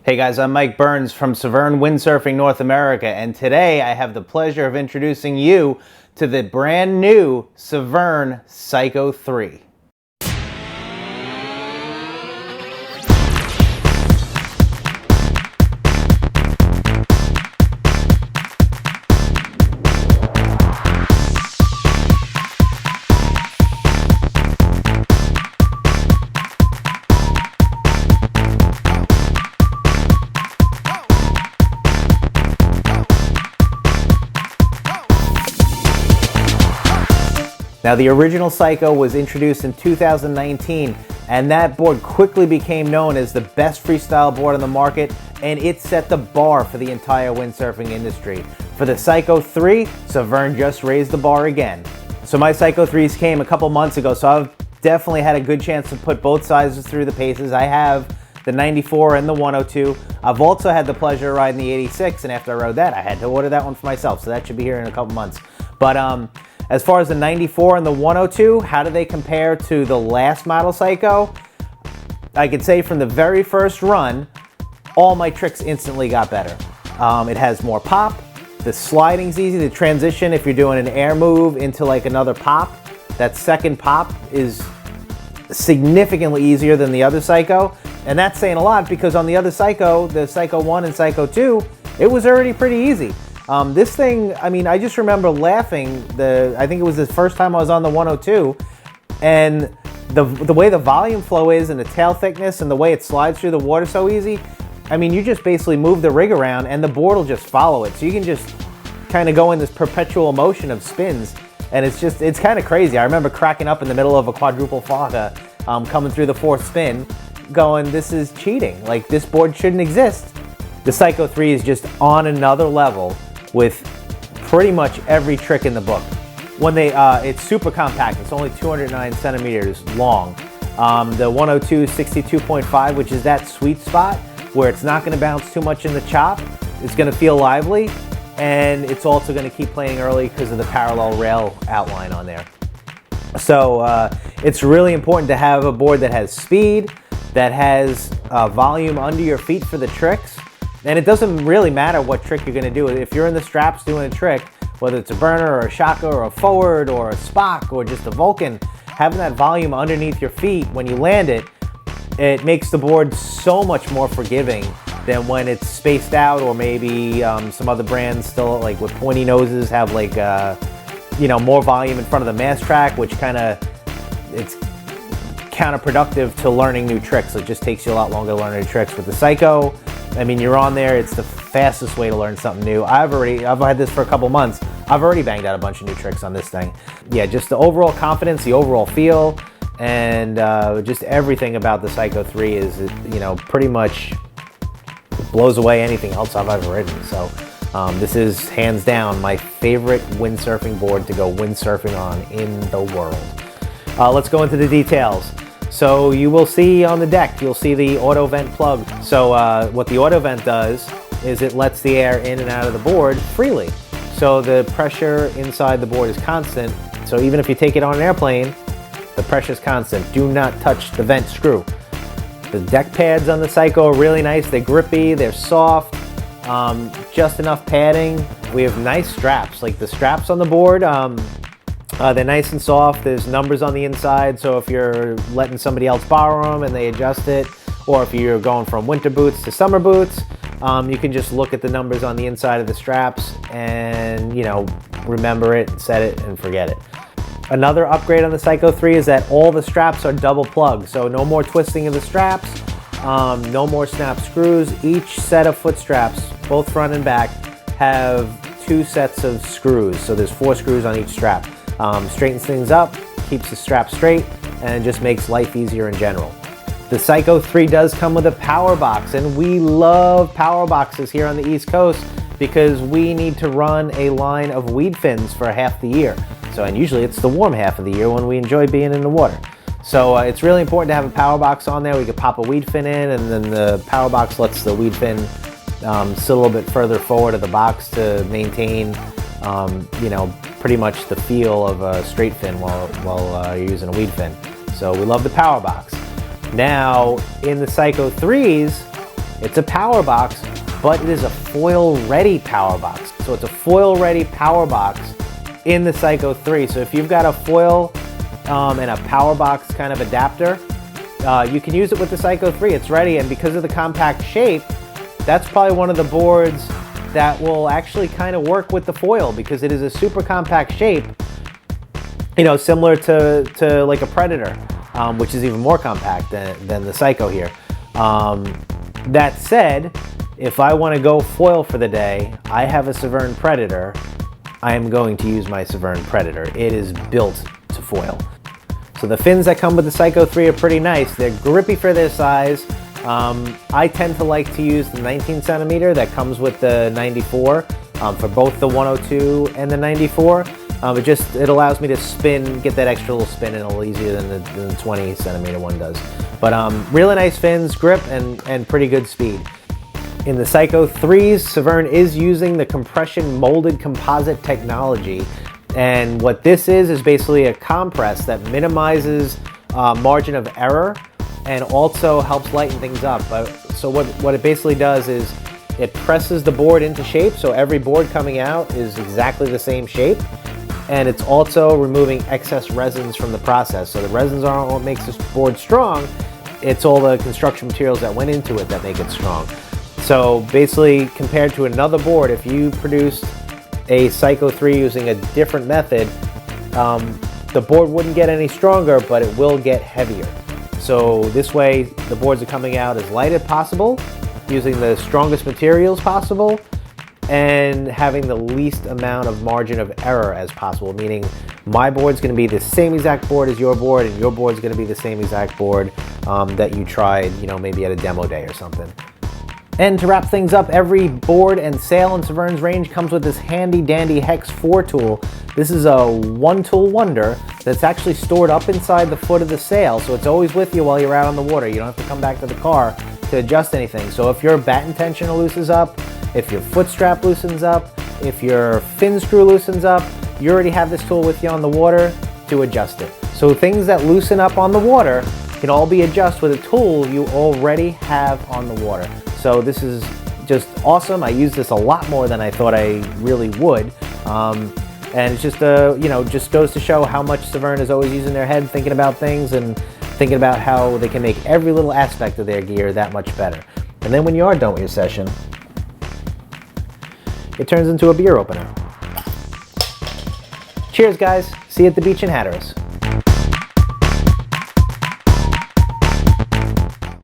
Hey guys, I'm Mike Burns from Severne Windsurfing North America, and today I have the pleasure of introducing you to the brand new Severne Psycho 3. Now, the original Psycho was introduced in 2019, and that board quickly became known as the best freestyle board on the market, and it set the bar for the entire windsurfing industry. For the Psycho 3, Severne just raised the bar again. So my Psycho 3s came a couple months ago, so I've definitely had a good chance to put both sizes through the paces. I have the 94 and the 102. I've also had the pleasure of riding the 86, and after I rode that, I had to order that one for myself, so that should be here in a couple months. But as far as the 94 and the 102, how do they compare to the last model Psycho? I could say from the very first run, all my tricks instantly got better. It has more pop, the sliding's easy, the transition if you're doing an air move into like another pop, that second pop is significantly easier than the other Psycho. And that's saying a lot because on the other Psycho, the Psycho 1 and Psycho 2, it was already pretty easy. This thing, I mean, I just remember laughing, I think it was the first time I was on the 102, and the way the volume flow is and the tail thickness and the way it slides through the water so easy, I mean, you just basically move the rig around and the board will just follow it. So you can just kind of go in this perpetual motion of spins, and it's kind of crazy. I remember cracking up in the middle of a quadruple faca, coming through the fourth spin, going, this is cheating. Like, this board shouldn't exist. The Psycho 3 is just on another level with pretty much every trick in the book. It's super compact. It's only 209 centimeters long. The 102 is 62.5, which is that sweet spot where it's not going to bounce too much in the chop. It's going to feel lively, and it's also going to keep playing early because of the parallel rail outline on there. So it's really important to have a board that has speed, that has volume under your feet for the tricks. And it doesn't really matter what trick you're going to do. If you're in the straps doing a trick, whether it's a burner or a shaka or a forward or a spock or just a Vulcan, having that volume underneath your feet when you land it, it makes the board so much more forgiving than when it's spaced out, or maybe some other brands still, like with pointy noses, have like more volume in front of the mass track, which it's counterproductive to learning new tricks. It just takes you a lot longer to learn new tricks. With the Psycho, I mean, you're on there, it's the fastest way to learn something new. I've had this for a couple months. I've already banged out a bunch of new tricks on this thing. Yeah, just the overall confidence, the overall feel, and just everything about the Psycho 3 is, pretty much blows away anything else I've ever ridden. So this is hands down my favorite windsurfing board to go windsurfing on in the world. Let's go into the details. So you will see on the deck, you'll see the auto vent plug. So what the auto vent does is it lets the air in and out of the board freely. So the pressure inside the board is constant. So even if you take it on an airplane, the pressure is constant. Do not touch the vent screw. The deck pads on the Psycho are really nice. They're grippy, they're soft, just enough padding. We have nice straps. Like the straps on the board, they're nice and soft. There's numbers on the inside, so if you're letting somebody else borrow them and they adjust it, or if you're going from winter boots to summer boots, you can just look at the numbers on the inside of the straps and, remember it, set it, and forget it. Another upgrade on the Psycho 3 is that all the straps are double plug, so no more twisting of the straps, no more snap screws. Each set of foot straps, both front and back, have 2 sets of screws, so there's 4 screws on each strap. Straightens things up, keeps the strap straight, and just makes life easier in general. The Psycho 3 does come with a power box, and we love power boxes here on the East Coast because we need to run a line of weed fins for half the year. And usually it's the warm half of the year when we enjoy being in the water. So it's really important to have a power box on there. We could pop a weed fin in, and then the power box lets the weed fin sit a little bit further forward of the box to maintain pretty much the feel of a straight fin while you're using a weed fin. So we love the power box. Now, in the Psycho 3s, It's a power box, but it is a foil-ready power box. So it's a foil-ready power box in the Psycho 3. So if you've got a foil and a power box kind of adapter, you can use it with the Psycho 3. It's ready, and because of the compact shape, that's probably one of the boards that will actually kind of work with the foil, because it is a super compact shape, you know, similar to like a Predator, which is even more compact than the Psycho here. That said, if I want to go foil for the day, I have a Severne Predator. I am going to use my Severne Predator. It is built to foil. So the fins that come with the Psycho 3 are pretty nice. They're grippy for their size. I tend to like to use the 19 centimeter that comes with the 94 for both the 102 and the 94. It allows me to spin, get that extra little spin in a little easier than the 20 centimeter one does. But really nice fins, grip, and pretty good speed. In the Psycho 3s, Severne is using the compression molded composite technology. And what this is basically a compress that minimizes margin of error and also helps lighten things up. So what it basically does is it presses the board into shape, so every board coming out is exactly the same shape. And it's also removing excess resins from the process. So the resins aren't what makes this board strong, it's all the construction materials that went into it that make it strong. So basically, compared to another board, if you produced a Psycho 3 using a different method, the board wouldn't get any stronger, but it will get heavier. So this way, the boards are coming out as light as possible, using the strongest materials possible, and having the least amount of margin of error as possible, meaning my board's going to be the same exact board as your board, and your board's going to be the same exact board that you tried, you know, maybe at a demo day or something. And to wrap things up, every board and sail in Severne's range comes with this handy dandy Hex 4 tool. This is a one-tool wonder that's actually stored up inside the foot of the sail, so it's always with you while you're out on the water. You don't have to come back to the car to adjust anything. So if your batten tensioner loosens up, if your foot strap loosens up, if your fin screw loosens up, you already have this tool with you on the water to adjust it. So things that loosen up on the water can all be adjusted with a tool you already have on the water. So this is just awesome. I use this a lot more than I thought I really would. And it's just, just goes to show how much Severne is always using their head, thinking about things and thinking about how they can make every little aspect of their gear that much better. And then when you are done with your session, it turns into a beer opener. Cheers, guys. See you at the beach in Hatteras.